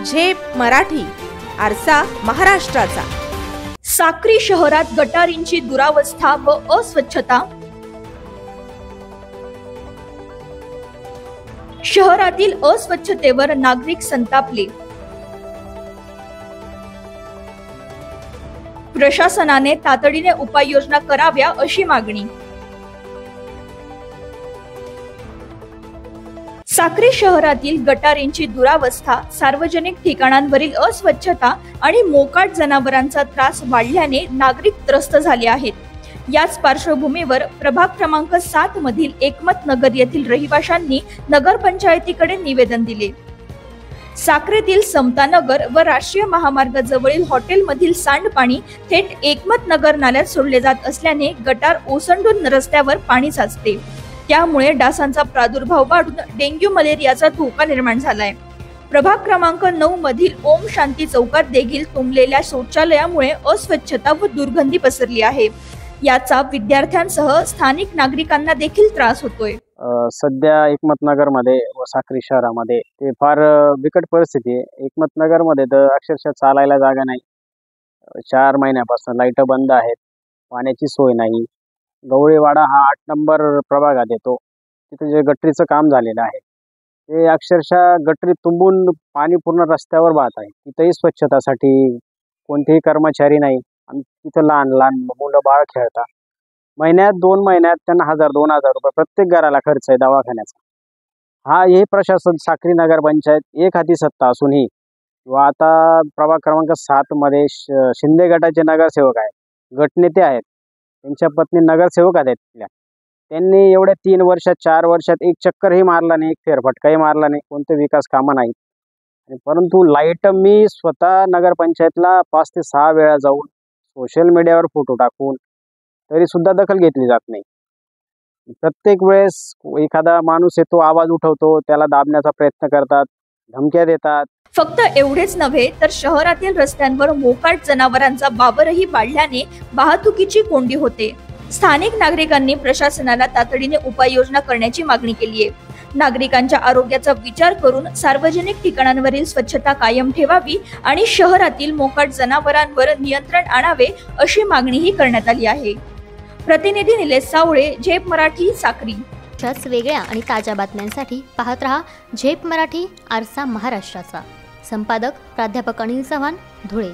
झेप मराठी, आरसा महाराष्ट्राचा। साक्री शहरात गटारींची दुरावस्था व अस्वच्छता। शहरातील अस्वच्छतेवर नागरिक संतापले। प्रशासनाने तातडीने उपाययोजना कराव्या अशी मागणी। साक्री शहरातील गटारींची दुरावस्था, सार्वजनिक ठिकाणांवरील अस्वच्छता आणि मोकाट जनावरांचा त्रास वाढल्याने नागरिक त्रस्त झाले आहेत। याच पार्श्वभूमीवर प्रभाग क्रमांक 7 मधील एकमत नगर येथील रहिवाशांनी नगरपंचायतीकडे निवेदन दिले। साक्रीतील समता नगर व राष्ट्रीय महामार्गाजवळील हॉटेलमधील सांडपाणी थेट एकमत नगर नाल्यात सोडले जात असल्याने गटार ओसंडून रस्त्यावर पाणी साचते। त्यामुळे डासांचा प्रादुर्भाव वाढून डेंग्यू मलेरियाचा धोका निर्माण झालाय। प्रभाग क्रमांक 9 मधील ओम शांती चौकात देखील तुंबलेल्या शौचालयामुळे अस्वच्छता व दुर्गंधी पसरली आहे। याचा विद्यार्थ्यांसह स्थानिक नागरिकांना देखील त्रास होतोय। सध्या एकमतनगर मध्ये व साक्री शहरामध्ये ते फार बिकट परिस्थिती आहे। एकमतनगर मध्ये तर अक्षरशः चालायला जागा नाही। 4 महिन्यापासून लाईट बंद आहेत, पाण्याची सोय नाही। गवळीवाडा हा 8 नंबर प्रभागात येतो। तिथे जे गटरीचं काम झालेलं आहे ते अक्षरशः गटरी तुंबून पाणी पूर्ण रस्त्यावर वाहत आहे। तिथेही स्वच्छतासाठी कोणतेही कर्मचारी नाही आणि तिथं लहान लहान मुलं बाळ खेळतात। महिन्यात 2 महिन्यात त्यांना 1000-2000 रुपये प्रत्येक घराला खर्च आहे दवाखान्याचा। हे प्रशासन साक्री नगर पंचायत एक हाती सत्ता असूनही किंवा आता प्रभाग क्रमांक 7 मध्ये शिंदे गटाचे नगरसेवक आहेत, गटनेते आहेत, त्यांच्या पत्नी नगरसेवक आहेत। त्यांनी एवढ्या 3 वर्षात 4 वर्षात एक चक्करही मारला नाही, एक फेरफटकाही मारला नाही, कोणते विकास कामं नाहीत। परंतु लाईट मी स्वतः नगरपंचायतला 5 ते 6 वेळा जाऊन सोशल मीडियावर फोटो टाकून तरी सुद्धा दखल घेतली जात नाही। प्रत्येक वेळेस एखादा माणूस येतो, आवाज उठवतो, त्याला दाबण्याचा प्रयत्न करतात, धमक्या देतात। फक्त एवढेच नव्हे तर शहरातील रस्त्यांवर मोकाट जनावरांचा वावरही वाढल्याने वाहतुकीची कोंडी होते। स्थानिक नागरिकांनी प्रशासनाला तातडीने उपाययोजना करण्याची मागणी केली आहे। नागरिकांच्या आरोग्याचा विचार करून सार्वजनिक ठिकाणांवरील स्वच्छता कायम ठेवावी आणि शहरातील मोकाट जनावरांवर नियंत्रण आणावे अशी मागणीही करण्यात आली आहे। प्रतिनिधी निलेश सावळे, झेप मराठी, साक्री। अशाच वेगळ्या आणि ताज्या बातम्यांसाठी पाहत रहा झेप मराठी, आरसा महाराष्ट्राचा। संपादक प्राध्यापक अनिल चव्हाण, धुळे।